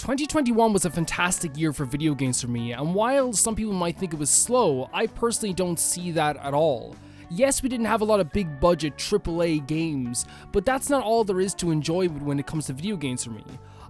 2021 was a fantastic year for video games for me, and while some people might think it was slow, I personally don't see that at all. Yes, we didn't have a lot of big budget AAA games, but that's not all there is to enjoy when it comes to video games for me.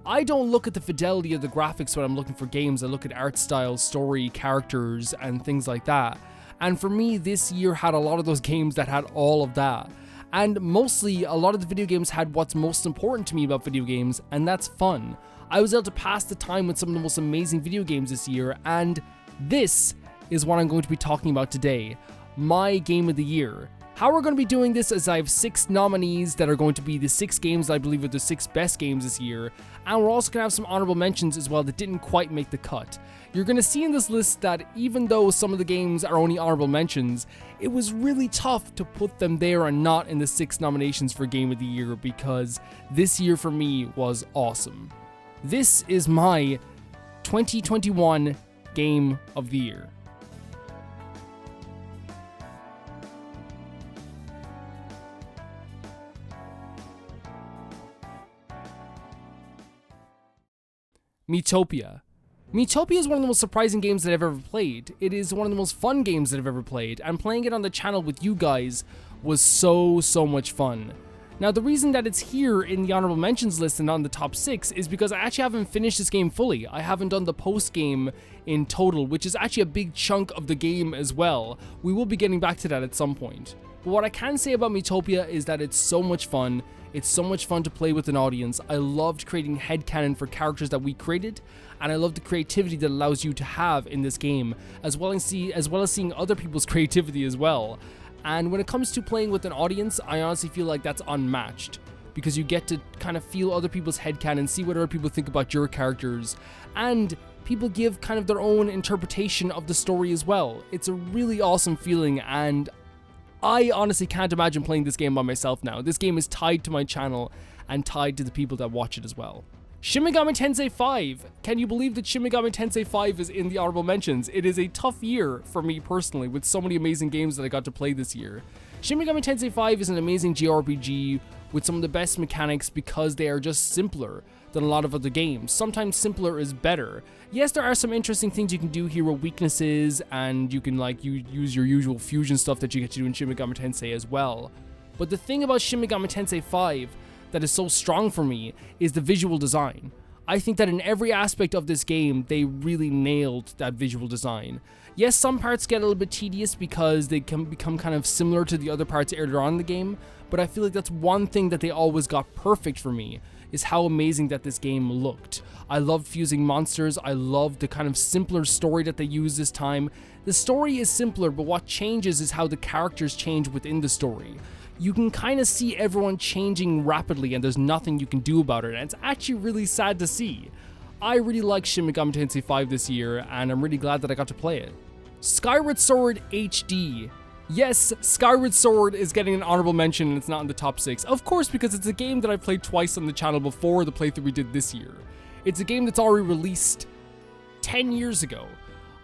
I don't look at the fidelity of the graphics when I'm looking for games. I look at art style, story, characters, and things like that. And for me, this year had a lot of those games that had all of that. And mostly, a lot of the video games had what's most important to me about video games, and that's fun. I was able to pass the time with some of the most amazing video games this year, and this is what I'm going to be talking about today. My game of the year. How we're going to be doing this is I have 6 nominees that are going to be the 6 games that I believe are the 6 best games this year, and we're also going to have some honorable mentions as well that didn't quite make the cut. You're going to see in this list that even though some of the games are only honorable mentions, it was really tough to put them there and not in the 6 nominations for Game of the Year, because this year for me was awesome. This is my 2021 Game of the Year. Mitopia. Mitopia is one of the most surprising games that I've ever played. It is one of the most fun games that I've ever played, and playing it on the channel with you guys was so much fun. Now, the reason that it's here in the honorable mentions list and on the top 6 is because I actually haven't finished this game fully. I haven't done the post game in total, which is actually a big chunk of the game as well. We will be getting back to that at some point. But what I can say about Mitopia is that it's so much fun. It's so much fun to play with an audience. I loved creating headcanon for characters that we created, and I love the creativity that allows you to have in this game, as well as seeing other people's creativity as well. And when it comes to playing with an audience, I honestly feel like that's unmatched, because you get to kind of feel other people's headcanon, see what other people think about your characters, and people give kind of their own interpretation of the story as well. It's a really awesome feeling, and I honestly can't imagine playing this game by myself now. This game is tied to my channel and tied to the people that watch it as well. Shin Megami Tensei 5. Can you believe that Shin Megami Tensei 5 is in the honorable mentions? It is a tough year for me personally, with so many amazing games that I got to play this year. Shin Megami Tensei 5 is an amazing JRPG with some of the best mechanics because they are just simpler than a lot of other games. Sometimes simpler is better. Yes, there are some interesting things you can do here with weaknesses, and you can use your usual fusion stuff that you get to do in Shin Megami Tensei as well. But the thing about Shin Megami Tensei 5 that is so strong for me is the visual design. I think that in every aspect of this game, they really nailed that visual design. Yes, some parts get a little bit tedious because they can become kind of similar to the other parts earlier on in the game, but I feel like that's one thing that they always got perfect for me, is how amazing that this game looked. I loved fusing monsters. I loved the kind of simpler story that they used this time. The story is simpler, but what changes is how the characters change within the story. You can kind of see everyone changing rapidly, and there's nothing you can do about it, and it's actually really sad to see. I really like Shin Megami Tensei 5 this year, and I'm really glad that I got to play it. Skyward Sword HD. Yes, Skyward Sword is getting an honorable mention and it's not in the top 6. Of course, because it's a game that I played twice on the channel before the playthrough we did this year. It's a game that's already released 10 years ago.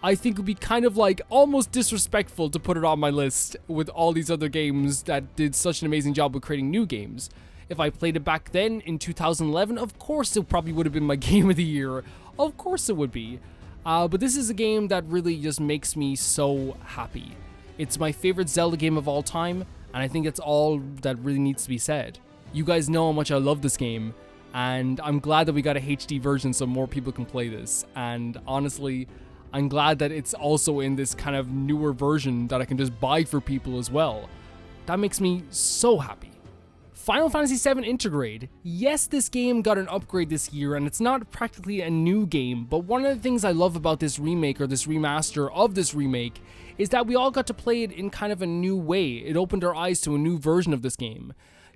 I think it would be kind of like almost disrespectful to put it on my list with all these other games that did such an amazing job with creating new games. If I played it back then in 2011, of course it probably would have been my game of the year. Of course it would be. But this is a game that really just makes me so happy. It's my favorite Zelda game of all time, and I think that's all that really needs to be said. You guys know how much I love this game, and I'm glad that we got a HD version so more people can play this. And honestly, I'm glad that it's also in this kind of newer version that I can just buy for people as well. That makes me so happy. Final Fantasy VII Intergrade. Yes, this game got an upgrade this year, and it's not practically a new game, but one of the things I love about this remake, or this remaster of this remake, is that we all got to play it in kind of a new way. It opened our eyes to a new version of this game.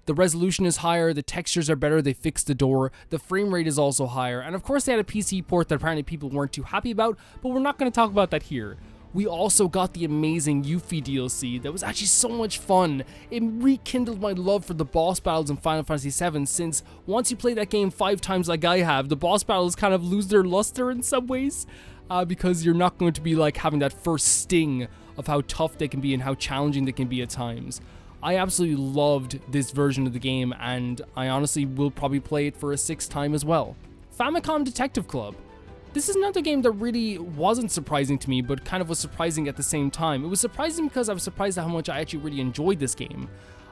The resolution is higher, the textures are better, they fixed the door, the frame rate is also higher, and of course they had a PC port that apparently people weren't too happy about, but we're not going to talk about that here. We also got the amazing Yuffie DLC that was actually so much fun. It rekindled my love for the boss battles in Final Fantasy VII, since once you play that game 5 times like I have, the boss battles kind of lose their luster in some ways, because you're not going to be like having that first sting of how tough they can be and how challenging they can be at times. I absolutely loved this version of the game, and I honestly will probably play it for a 6th time as well. Famicom Detective Club. This is another game that really wasn't surprising to me, but kind of was surprising at the same time. It was surprising because I was surprised at how much I actually really enjoyed this game.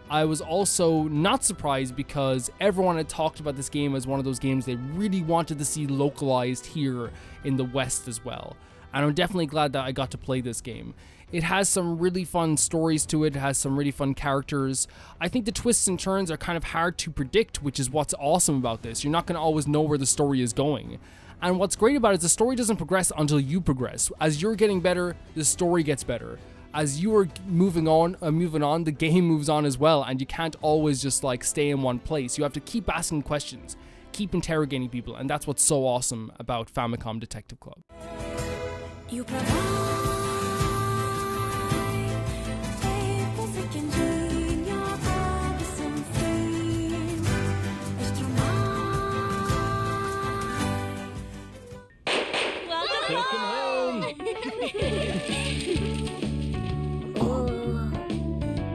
I was also not surprised because everyone had talked about this game as one of those games they really wanted to see localized here in the West as well. And I'm definitely glad that I got to play this game. It has some really fun stories to it, has some really fun characters. I think the twists and turns are kind of hard to predict, which is what's awesome about this. You're not going to always know where the story is going. And what's great about it is the story doesn't progress until you progress. As you're getting better, the story gets better. As you are moving on, the game moves on as well, and you can't always just like stay in one place. You have to keep asking questions, keep interrogating people, and that's what's so awesome about Famicom Detective Club. You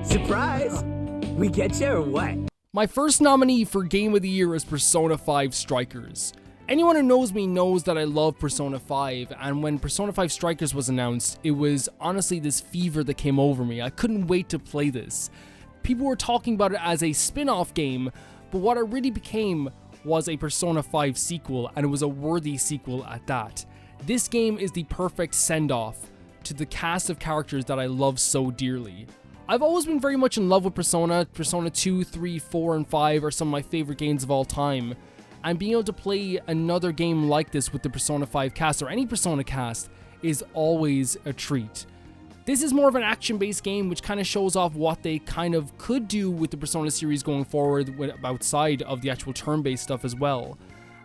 Surprise! We get you or what? My first nominee for Game of the Year is Persona 5 Strikers. Anyone who knows me knows that I love Persona 5, and when Persona 5 Strikers was announced, it was honestly this fever that came over me. I couldn't wait to play this. People were talking about it as a spin-off game, but what it really became was a Persona 5 sequel, and it was a worthy sequel at that. This game is the perfect send-off to the cast of characters that I love so dearly. I've always been very much in love with Persona. Persona 2, 3, 4, and 5 are some of my favorite games of all time. And being able to play another game like this with the Persona 5 cast, or any Persona cast, is always a treat. This is more of an action-based game, which kind of shows off what they kind of could do with the Persona series going forward outside of the actual turn-based stuff as well.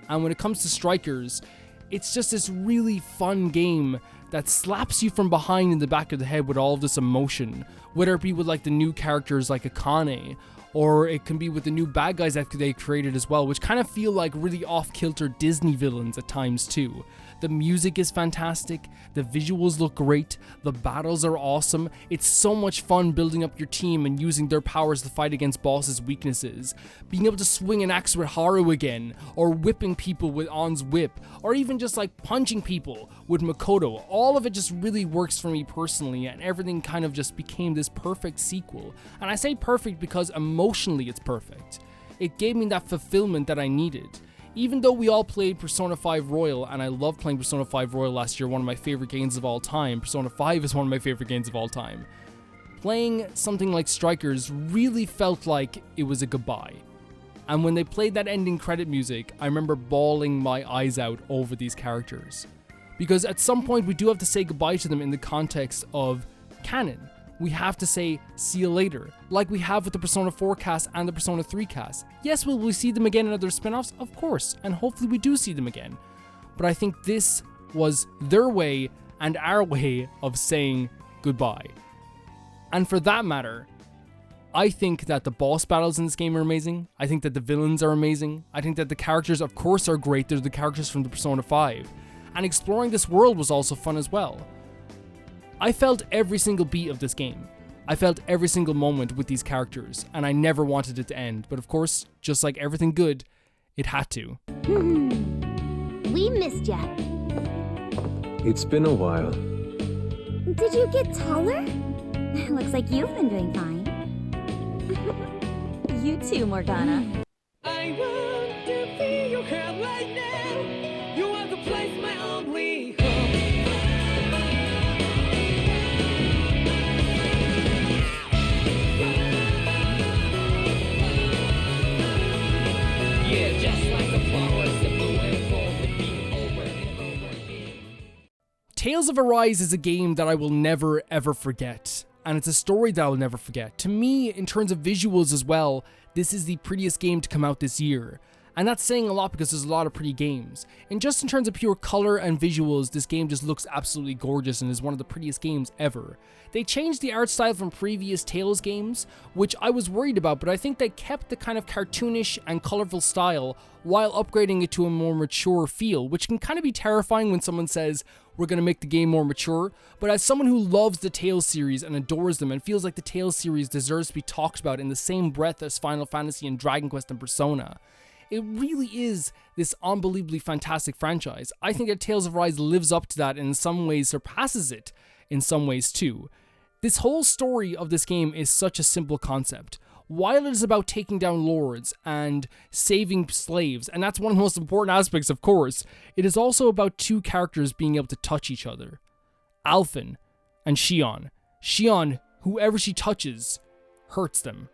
And when it comes to Strikers, it's just this really fun game that slaps you from behind in the back of the head with all of this emotion, whether it be with like the new characters like Akane, or it can be with the new bad guys that they created as well, which kind of feel like really off-kilter Disney villains at times too. The music is fantastic, the visuals look great, the battles are awesome. It's so much fun building up your team and using their powers to fight against bosses' weaknesses. Being able to swing an axe with Haru again, or whipping people with On's whip, or even just like punching people with Makoto. All of it just really works for me personally, and everything kind of just became this perfect sequel. And I say perfect because emotionally it's perfect. It gave me that fulfillment that I needed. Even though we all played Persona 5 Royal, and I loved playing Persona 5 Royal last year, one of my favorite games of all time, Persona 5 is one of my favorite games of all time, playing something like Strikers really felt like it was a goodbye. And when they played that ending credit music, I remember bawling my eyes out over these characters. Because at some point we do have to say goodbye to them in the context of canon. We have to say, see you later, like we have with the Persona 4 cast and the Persona 3 cast. Yes, will we see them again in other spin-offs? Of course, and hopefully we do see them again. But I think this was their way and our way of saying goodbye. And for that matter, I think that the boss battles in this game are amazing. I think that the villains are amazing. I think that the characters, of course, are great. They're the characters from the Persona 5. And exploring this world was also fun as well. I felt every single beat of this game. I felt every single moment with these characters, and I never wanted it to end. But of course, just like everything good, it had to. We missed ya. It's been a while. Did you get taller? Looks like you've been doing fine. You too, Morgana. I want to feel your hand right now. You are the place, my only home. Yeah, just like the flowers that bloom and fall with me over and over again. Tales of Arise is a game that I will never ever forget, and it's a story that I will never forget. To me, in terms of visuals as well, this is the prettiest game to come out this year. And that's saying a lot because there's a lot of pretty games. And just in terms of pure color and visuals, this game just looks absolutely gorgeous and is one of the prettiest games ever. They changed the art style from previous Tales games, which I was worried about, but I think they kept the kind of cartoonish and colorful style while upgrading it to a more mature feel, which can kind of be terrifying when someone says, we're going to make the game more mature. But as someone who loves the Tales series and adores them and feels like the Tales series deserves to be talked about in the same breath as Final Fantasy and Dragon Quest and Persona, It really is this unbelievably fantastic franchise. I think that Tales of Arise lives up to that and in some ways surpasses it in some ways too. This whole story of this game is such a simple concept. While it is about taking down lords and saving slaves, and that's one of the most important aspects of course, it is also about two characters being able to touch each other. Alphen and Shion. Shion, whoever she touches, hurts them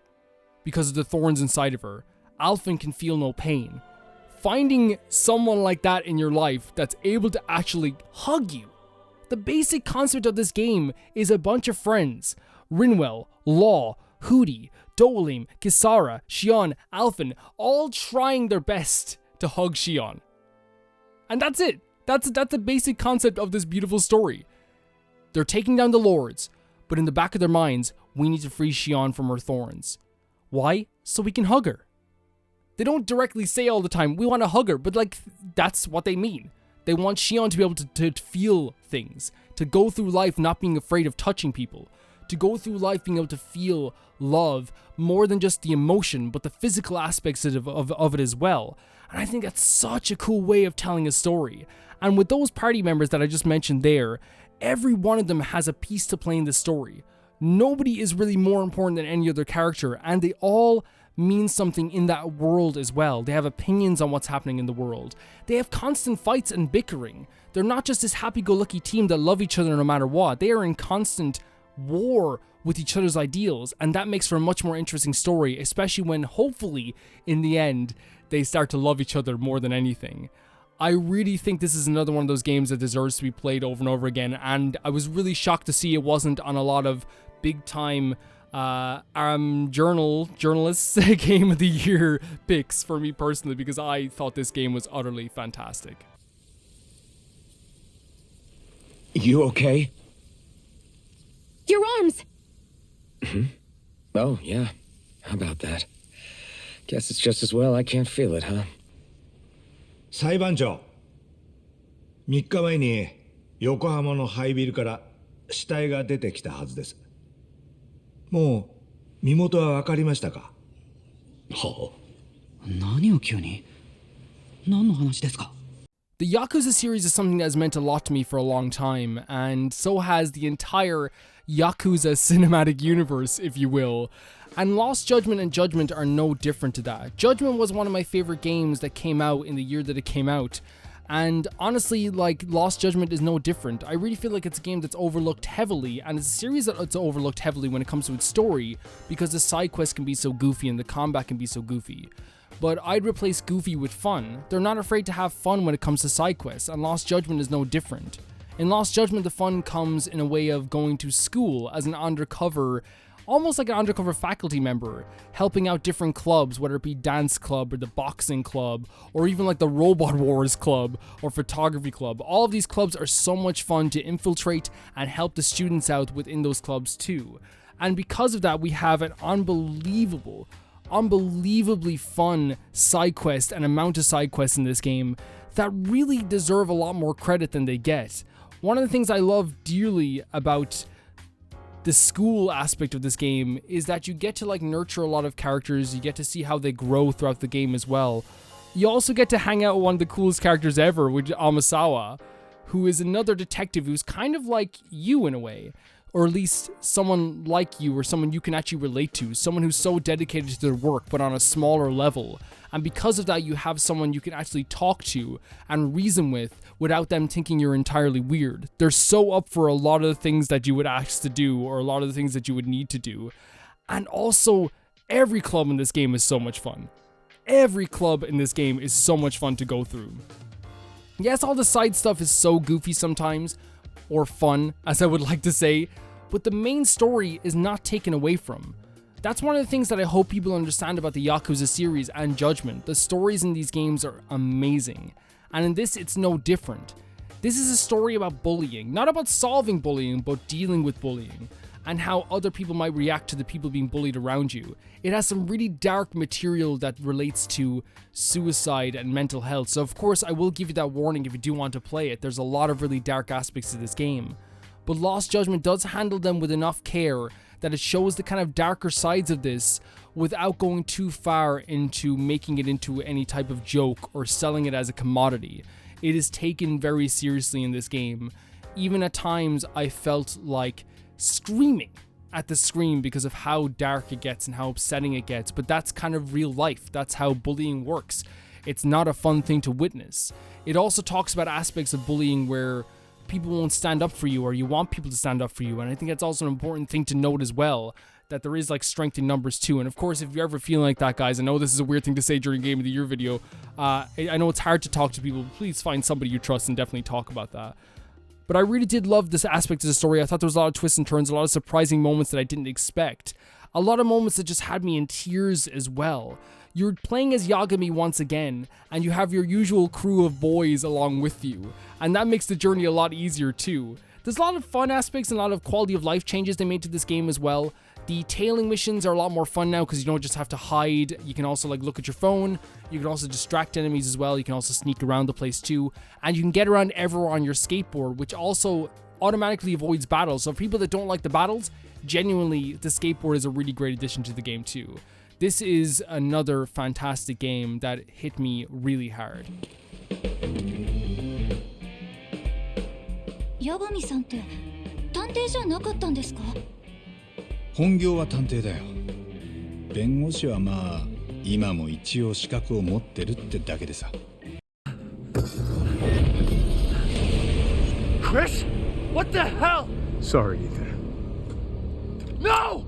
because of the thorns inside of her. Alphen can feel no pain. Finding someone like that in your life that's able to actually hug you. The basic concept of this game is a bunch of friends. Rinwell, Law, Hootie, Dolim, Kisara, Shion, Alphen, all trying their best to hug Shion. And that's it. That's the basic concept of this beautiful story. They're taking down the lords, but in the back of their minds, we need to free Shion from her thorns. Why? So we can hug her. They don't directly say all the time, we want to hug her, but like, that's what they mean. They want Shion to be able to feel things, to go through life not being afraid of touching people, to go through life being able to feel love more than just the emotion, but the physical aspects of it as well. And I think that's such a cool way of telling a story. And with those party members that I just mentioned there, every one of them has a piece to play in the story. Nobody is really more important than any other character, and they all mean something in that world as well. They have opinions on what's happening in the world. They have constant fights and bickering. They're not just this happy-go-lucky team that love each other no matter what. They are in constant war with each other's ideals, and that makes for a much more interesting story, especially when hopefully in the end they start to love each other more than anything. I really think this is another one of those games that deserves to be played over and over again, and I was really shocked to see it wasn't on a lot of big time journalists game of the year picks for me personally, because I thought this game was utterly fantastic. You okay? Your arms! Oh, yeah. How about that? Guess it's just as well I can't feel it, huh? 裁判長、3日前に横浜の廃ビルから死体が出てきたはずです。もう身元は分かりましたか？はあ、何を急に？何の話ですか？ The Yakuza series is something that has meant a lot to me for a long time, and so has the entire Yakuza cinematic universe, if you will. And Lost Judgment and Judgment are no different to that. Judgment was one of my favorite games that came out in the year that it came out. And honestly, like, Lost Judgment is no different. I really feel like it's a game that's overlooked heavily, and it's a series that's overlooked heavily when it comes to its story, because the side quests can be so goofy and the combat can be so goofy. But I'd replace goofy with fun. They're not afraid to have fun when it comes to side quests, and Lost Judgment is no different. In Lost Judgment, the fun comes in a way of going to school as an undercover, almost like an undercover faculty member, helping out different clubs, whether it be dance club or the boxing club, or even like the Robot Wars club or photography club. All of these clubs are so much fun to infiltrate and help the students out within those clubs too. And because of that, we have an unbelievably fun side quest and amount of side quests in this game that really deserve a lot more credit than they get. One of the things I love dearly about the school aspect of this game is that you get to like nurture a lot of characters, you get to see how they grow throughout the game as well. You also get to hang out with one of the coolest characters ever, with Amasawa, who is another detective who's kind of like you in a way, or at least someone like you, or someone you can actually relate to, someone who's so dedicated to their work but on a smaller level. And because of that, you have someone you can actually talk to and reason with without them thinking you're entirely weird. They're so up for a lot of the things that you would ask to do, or a lot of the things that you would need to do. And also, every club in this game is so much fun. Every club in this game is so much fun to go through. Yes, all the side stuff is so goofy sometimes, or fun, as I would like to say, but the main story is not taken away from. That's one of the things that I hope people understand about the Yakuza series and Judgment. The stories in these games are amazing. And in this, it's no different. This is a story about bullying, not about solving bullying, but dealing with bullying, and how other people might react to the people being bullied around you. It has some really dark material that relates to suicide and mental health, so of course I will give you that warning if you do want to play it. There's a lot of really dark aspects to this game. But Lost Judgment does handle them with enough care that it shows the kind of darker sides of this without going too far into making it into any type of joke or selling it as a commodity. It is taken very seriously in this game. Even at times, I felt like screaming at the screen because of how dark it gets and how upsetting it gets, but that's kind of real life. That's how bullying works. It's not a fun thing to witness. It also talks about aspects of bullying where people won't stand up for you or you want people to stand up for you, and I think that's also an important thing to note as well, that there is like strength in numbers too. And of course, if you're ever feeling like that, guys, I know this is a weird thing to say during Game of the Year video. I know it's hard to talk to people, but please find somebody you trust and definitely talk about that. But I really did love this aspect of the story. I thought there was a lot of twists and turns, a lot of surprising moments that I didn't expect. A lot of moments that just had me in tears as well. You're playing as Yagami once again, and you have your usual crew of boys along with you. And that makes the journey a lot easier too. There's a lot of fun aspects and a lot of quality of life changes they made to this game as well. The tailing missions are a lot more fun now because you don't just have to hide. You can also like look at your phone. You can also distract enemies as well. You can also sneak around the place too. And you can get around everywhere on your skateboard, which also automatically avoids battles. So for people that don't like the battles, genuinely, the skateboard is a really great addition to the game too. This is another fantastic game that hit me really hard. 八神さんって探偵じゃなかったんですか？本業は探偵だよ。弁護士はまあ今も一応資格を持ってるってだけでさ。Chris? What the hell? Sorry, Ethan. No!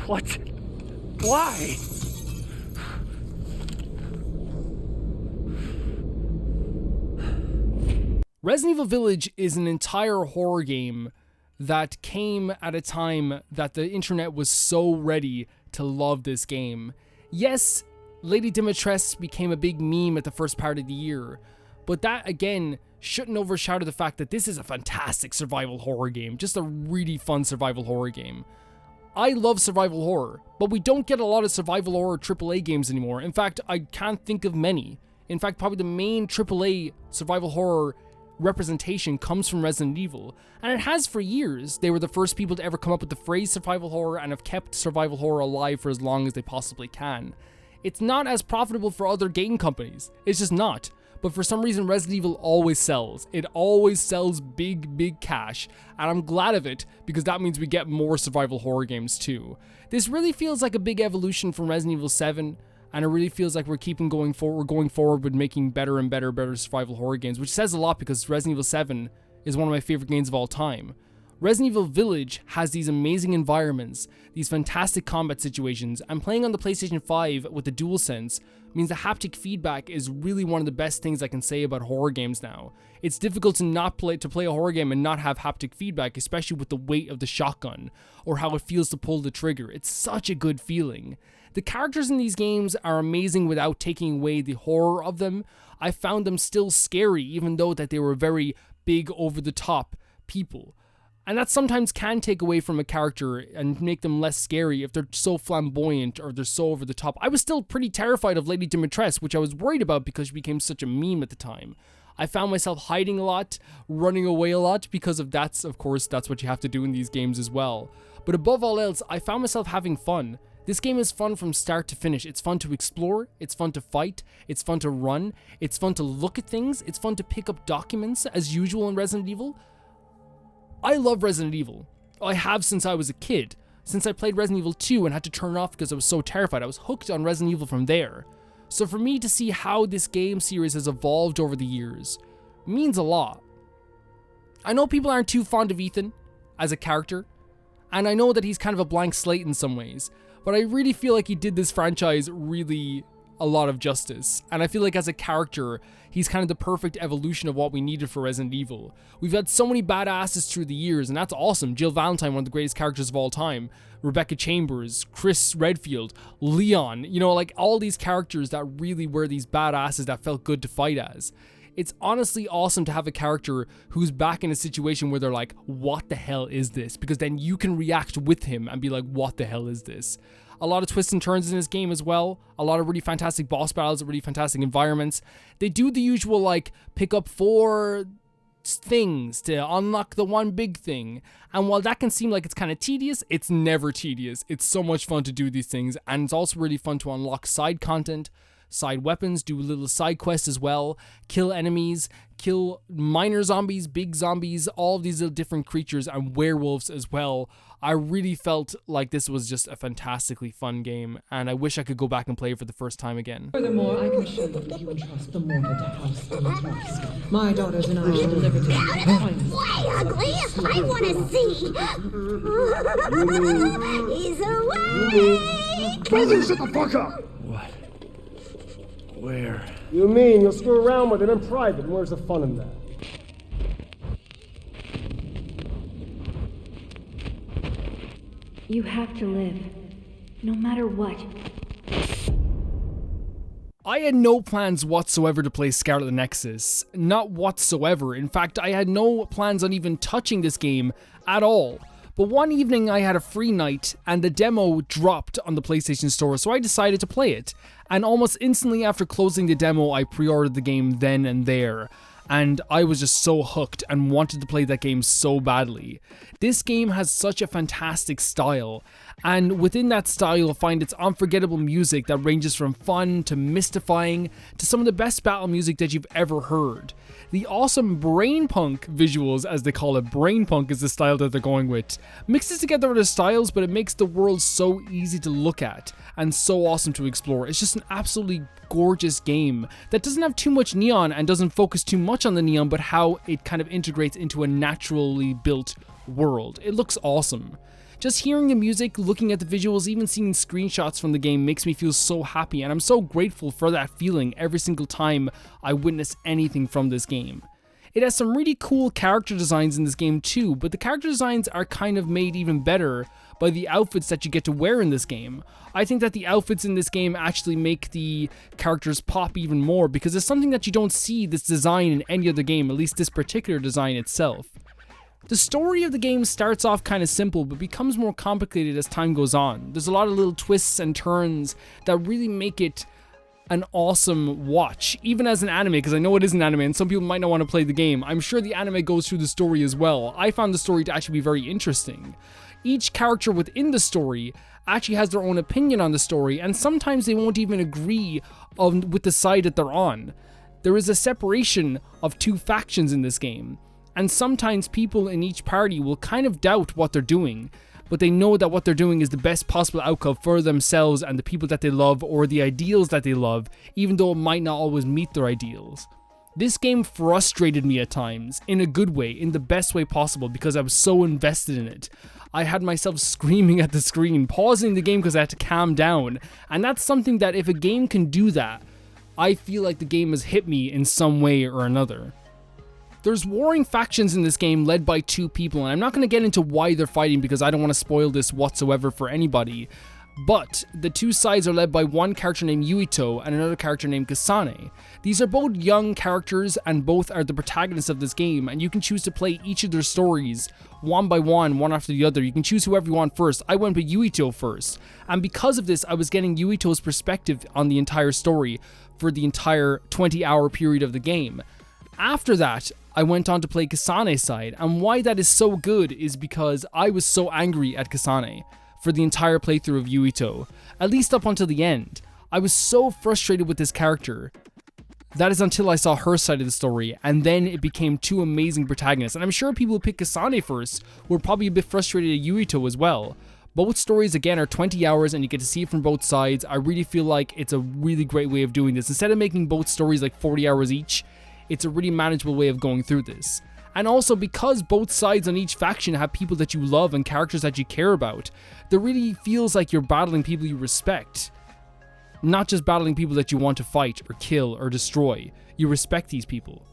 What? Why? Resident Evil Village is an entire horror game that came at a time that the internet was so ready to love this game. Yes, Lady Dimitrescu became a big meme at the first part of the year, but that again shouldn't overshadow the fact that this is a fantastic survival horror game, just a really fun survival horror game. I love survival horror, but we don't get a lot of survival horror AAA games anymore. In fact, I can't think of many. In fact, probably the main AAA survival horror representation comes from Resident Evil, and it has for years. They were the first people to ever come up with the phrase survival horror and have kept survival horror alive for as long as they possibly can. It's not as profitable for other game companies, it's just not, but for some reason Resident Evil always sells. It always sells big cash, and I'm glad of it because that means we get more survival horror games too. This really feels like a big evolution from Resident Evil 7, and it really feels like we're going forward with making better and better survival horror games, which says a lot because Resident Evil 7 is one of my favorite games of all time. Resident Evil Village has these amazing environments, these fantastic combat situations, and playing on the PlayStation 5 with the DualSense means the haptic feedback is really one of the best things I can say about horror games now. It's difficult to play a horror game and not have haptic feedback, especially with the weight of the shotgun, or how it feels to pull the trigger. It's such a good feeling. The characters in these games are amazing without taking away the horror of them. I found them still scary, even though that they were very big, over-the-top people. And that sometimes can take away from a character and make them less scary if they're so flamboyant or they're so over the top. I was still pretty terrified of Lady Dimitrescu, which I was worried about because she became such a meme at the time. I found myself hiding a lot, running away a lot, because of of course, that's what you have to do in these games as well. But above all else, I found myself having fun. This game is fun from start to finish. It's fun to explore, it's fun to fight, it's fun to run, it's fun to look at things, it's fun to pick up documents as usual in Resident Evil. I love Resident Evil. I have since I was a kid. Since I played Resident Evil 2 and had to turn it off because I was so terrified. I was hooked on Resident Evil from there. So for me to see how this game series has evolved over the years means a lot. I know people aren't too fond of Ethan as a character, and I know that he's kind of a blank slate in some ways, but I really feel like he did this franchise really a lot of justice, and I feel like as a character, he's kind of the perfect evolution of what we needed for Resident Evil. We've had so many badasses through the years, and that's awesome. Jill Valentine, one of the greatest characters of all time, Rebecca Chambers, Chris Redfield, Leon, you know, like all these characters that really were these badasses that felt good to fight as. It's honestly awesome to have a character who's back in a situation where they're like, what the hell is this? Because then you can react with him and be like, what the hell is this? A lot of twists and turns in this game as well. A lot of really fantastic boss battles, really fantastic environments. They do the usual like pick up 4 things to unlock the one big thing. And while that can seem like it's kind of tedious, it's never tedious. It's so much fun to do these things, and it's also really fun to unlock side content, side weapons, do little side quests as well, kill enemies, kill minor zombies, big zombies, all of these little different creatures, and werewolves as well. I really felt like this was just a fantastically fun game, and I wish I could go back and play it for the first time again. Furthermore, I can assure you that if you entrust the mortal to House Demetrius, my daughters and I shall deliver to you the finest. Way ugly! I want to see! He's away! Brother, shut the fuck up! What? Where? You mean you'll screw around with him in private, and where's the fun in that? You have to live, no matter what. I had no plans whatsoever to play Scarlet Nexus. Not whatsoever. In fact, I had no plans on even touching this game at all. But one evening I had a free night and the demo dropped on the PlayStation Store, so I decided to play it. And almost instantly after closing the demo, I pre-ordered the game then and there. And I was just so hooked and wanted to play that game so badly. This game has such a fantastic style, and within that style you'll find its unforgettable music that ranges from fun to mystifying to some of the best battle music that you've ever heard. The awesome brainpunk visuals, as they call it, brainpunk is the style that they're going with, mixes together other styles, but it makes the world so easy to look at and so awesome to explore. It's just an absolutely gorgeous game that doesn't have too much neon and doesn't focus too much on the neon, but how it kind of integrates into a naturally built world. It looks awesome. Just hearing the music, looking at the visuals, even seeing screenshots from the game makes me feel so happy, and I'm so grateful for that feeling every single time I witness anything from this game. It has some really cool character designs in this game too, but the character designs are kind of made even better by the outfits that you get to wear in this game. I think that the outfits in this game actually make the characters pop even more, because it's something that you don't see this design in any other game, at least this particular design itself. The story of the game starts off kind of simple, but becomes more complicated as time goes on. There's a lot of little twists and turns that really make it an awesome watch, even as an anime, because I know it is an anime and some people might not want to play the game. I'm sure the anime goes through the story as well. I found the story to actually be very interesting. Each character within the story actually has their own opinion on the story, and sometimes they won't even agree with the side that they're on. There is a separation of two factions in this game, and sometimes people in each party will kind of doubt what they're doing, but they know that what they're doing is the best possible outcome for themselves and the people that they love, or the ideals that they love, even though it might not always meet their ideals. This game frustrated me at times, in a good way, in the best way possible, because I was so invested in it. I had myself screaming at the screen, pausing the game because I had to calm down, and that's something that if a game can do that, I feel like the game has hit me in some way or another. There's warring factions in this game led by two people, and I'm not going to get into why they're fighting because I don't want to spoil this whatsoever for anybody, but the two sides are led by one character named Yuito and another character named Kasane. These are both young characters and both are the protagonists of this game, and you can choose to play each of their stories one by one after the other. You can choose whoever you want first. I went with Yuito first, and because of this I was getting Yuito's perspective on the entire story for the entire 20-hour period of the game. After that, I went on to play Kasane's side, and why that is so good is because I was so angry at Kasane for the entire playthrough of Yuito, at least up until the end. I was so frustrated with this character. That is until I saw her side of the story, and then it became two amazing protagonists, and I'm sure people who picked Kasane first were probably a bit frustrated at Yuito as well. Both stories, again, are 20 hours and you get to see it from both sides. I really feel like it's a really great way of doing this. Instead of making both stories like 40 hours each, it's a really manageable way of going through this. And also because both sides on each faction have people that you love and characters that you care about, there really feels like you're battling people you respect. Not just battling people that you want to fight or kill or destroy. You respect these people.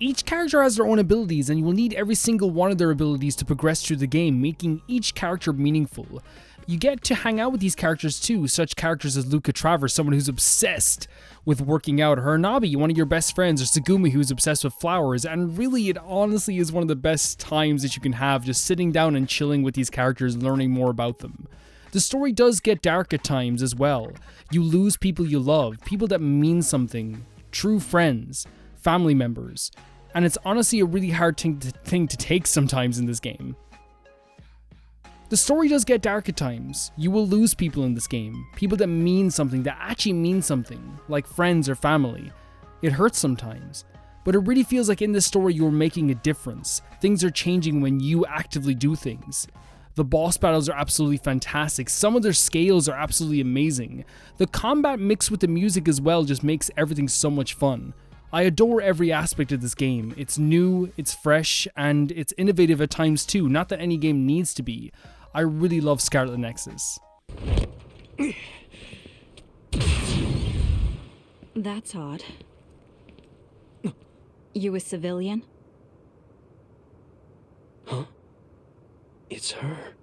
Each character has their own abilities, and you will need every single one of their abilities to progress through the game, making each character meaningful. You get to hang out with these characters too, such characters as Luca Travers, someone who's obsessed with working out, or Hanabi, one of your best friends, or Tsugumi, who's obsessed with flowers, and really it honestly is one of the best times that you can have, just sitting down and chilling with these characters, learning more about them. The story does get dark at times as well. You lose people you love, people that mean something, true friends, family members, And it's honestly a really hard thing to take sometimes in this game. The story does get dark at times. You will lose people in this game. People that mean something, that actually mean something, like friends or family. It hurts sometimes. But it really feels like in this story you're making a difference. Things are changing when you actively do things. The boss battles are absolutely fantastic. Some of their scales are absolutely amazing. The combat mixed with the music as well just makes everything so much fun. I adore every aspect of this game. It's new, it's fresh, and it's innovative at times too. Not that any game needs to be. I really love Scarlet Nexus. That's odd. You a civilian? Huh? It's her.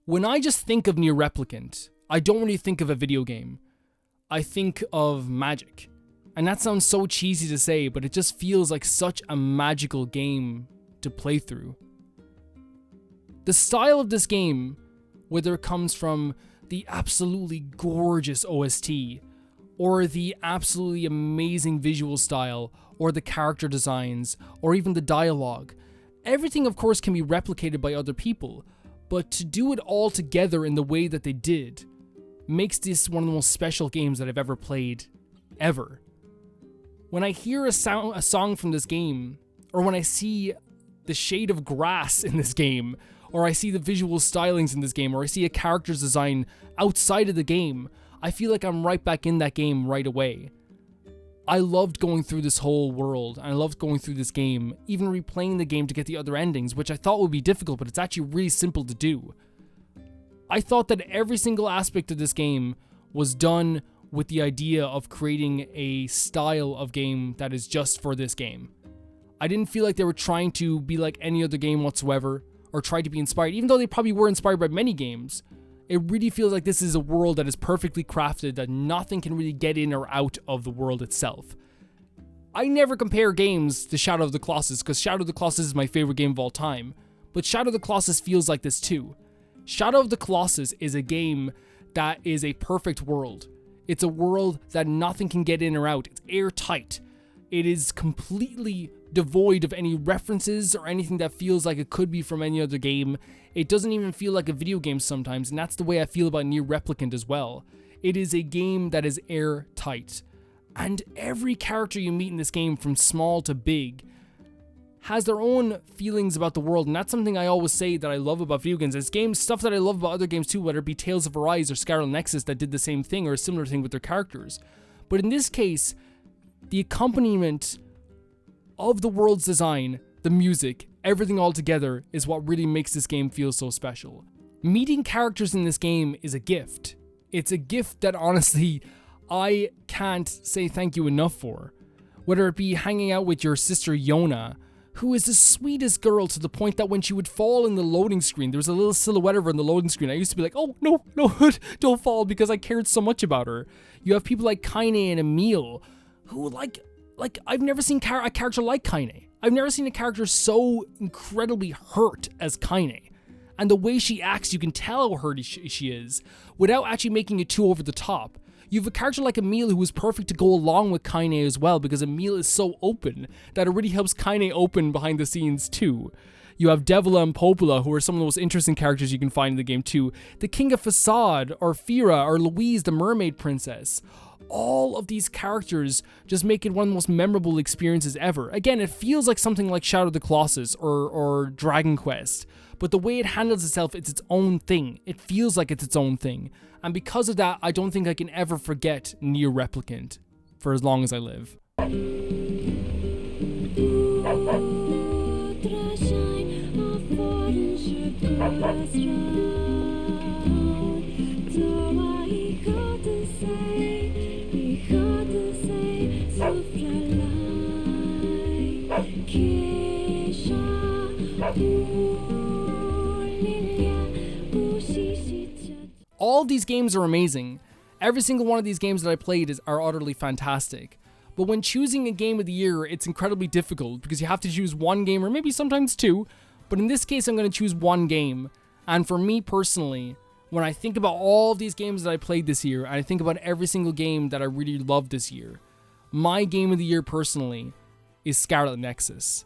When I just think of NieR Replicant, I don't really think of a video game. I think of magic. And that sounds so cheesy to say, but it just feels like such a magical game to play through. The style of this game, whether it comes from the absolutely gorgeous OST, or the absolutely amazing visual style, or the character designs, or even the dialogue, everything of course can be replicated by other people. But to do it all together in the way that they did makes this one of the most special games that I've ever played, ever. When I hear a song from this game, or when I see the shade of grass in this game, or I see the visual stylings in this game, or I see a character's design outside of the game, I feel like I'm right back in that game right away. I loved going through this whole world, and I loved going through this game, even replaying the game to get the other endings, which I thought would be difficult, but it's actually really simple to do. I thought that every single aspect of this game was done with the idea of creating a style of game that is just for this game. I didn't feel like they were trying to be like any other game whatsoever, or try to be inspired, even though they probably were inspired by many games. It really feels like this is a world that is perfectly crafted, that nothing can really get in or out of the world itself. I never compare games to Shadow of the Colossus, because Shadow of the Colossus is my favorite game of all time, but Shadow of the Colossus feels like this too. Shadow of the Colossus is a game that is a perfect world. It's a world that nothing can get in or out. It's airtight. It is completely devoid of any references or anything that feels like it could be from any other game. It doesn't even feel like a video game sometimes, and that's the way I feel about NieR Replicant as well. It is a game that is airtight. And every character you meet in this game, from small to big, has their own feelings about the world, and that's something I always say that I love about video games. It's games, stuff that I love about other games too, whether it be Tales of Arise or Scarlet Nexus that did the same thing or a similar thing with their characters. But in this case, the accompaniment of the world's design, the music, everything all together is what really makes this game feel so special. Meeting characters in this game is a gift. It's a gift that honestly, I can't say thank you enough for. Whether it be hanging out with your sister Yona, who is the sweetest girl to the point that when she would fall in the loading screen, there was a little silhouette of her in the loading screen. I used to be like, oh, no, don't fall, because I cared so much about her. You have people like Kaine and Emil, who like I've never seen a character like Kaine. I've never seen a character so incredibly hurt as Kaine. And the way she acts, you can tell how hurt she is, without actually making it too over the top. You have a character like Emil who is perfect to go along with Kaine as well, because Emil is so open that it really helps Kaine open behind the scenes too. You have Devila and Popola, who are some of the most interesting characters you can find in the game too. The King of Facade, or Fira, or Louise, the Mermaid Princess. All of these characters just make it one of the most memorable experiences ever. Again, it feels like something like Shadow of the Colossus or Dragon Quest, but the way it handles itself, it's its own thing. It feels like it's its own thing. And because of that, I don't think I can ever forget NieR Replicant for as long as I live. All of these games are amazing. Every single one of these games that I played are utterly fantastic. But when choosing a game of the year, it's incredibly difficult because you have to choose one game or maybe sometimes two. But in this case, I'm going to choose one game. And for me personally, when I think about all of these games that I played this year, and I think about every single game that I really loved this year, my game of the year personally is Scarlet Nexus.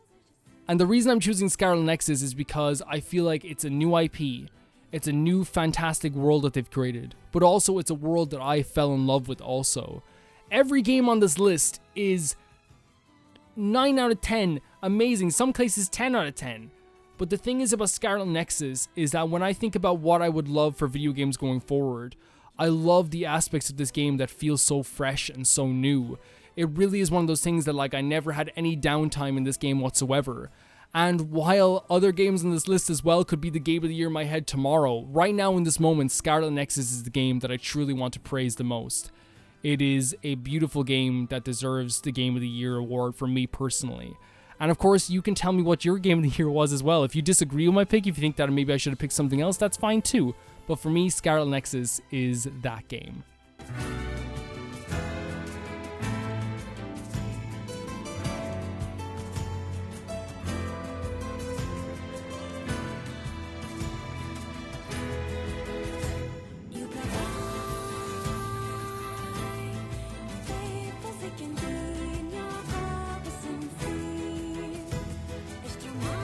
And the reason I'm choosing Scarlet Nexus is because I feel like it's a new IP. It's a new fantastic world that they've created, but also it's a world that I fell in love with also. Every game on this list is 9 out of 10, amazing, some cases 10 out of 10. But the thing is about Scarlet Nexus is that when I think about what I would love for video games going forward, I love the aspects of this game that feel so fresh and so new. It really is one of those things that like I never had any downtime in this game whatsoever. And while other games on this list as well could be the game of the year in my head tomorrow, right now in this moment, Scarlet Nexus is the game that I truly want to praise the most. It is a beautiful game that deserves the Game of the Year award for me personally. And of course, you can tell me what your Game of the Year was as well. If you disagree with my pick, if you think that maybe I should have picked something else, that's fine too. But for me, Scarlet Nexus is that game.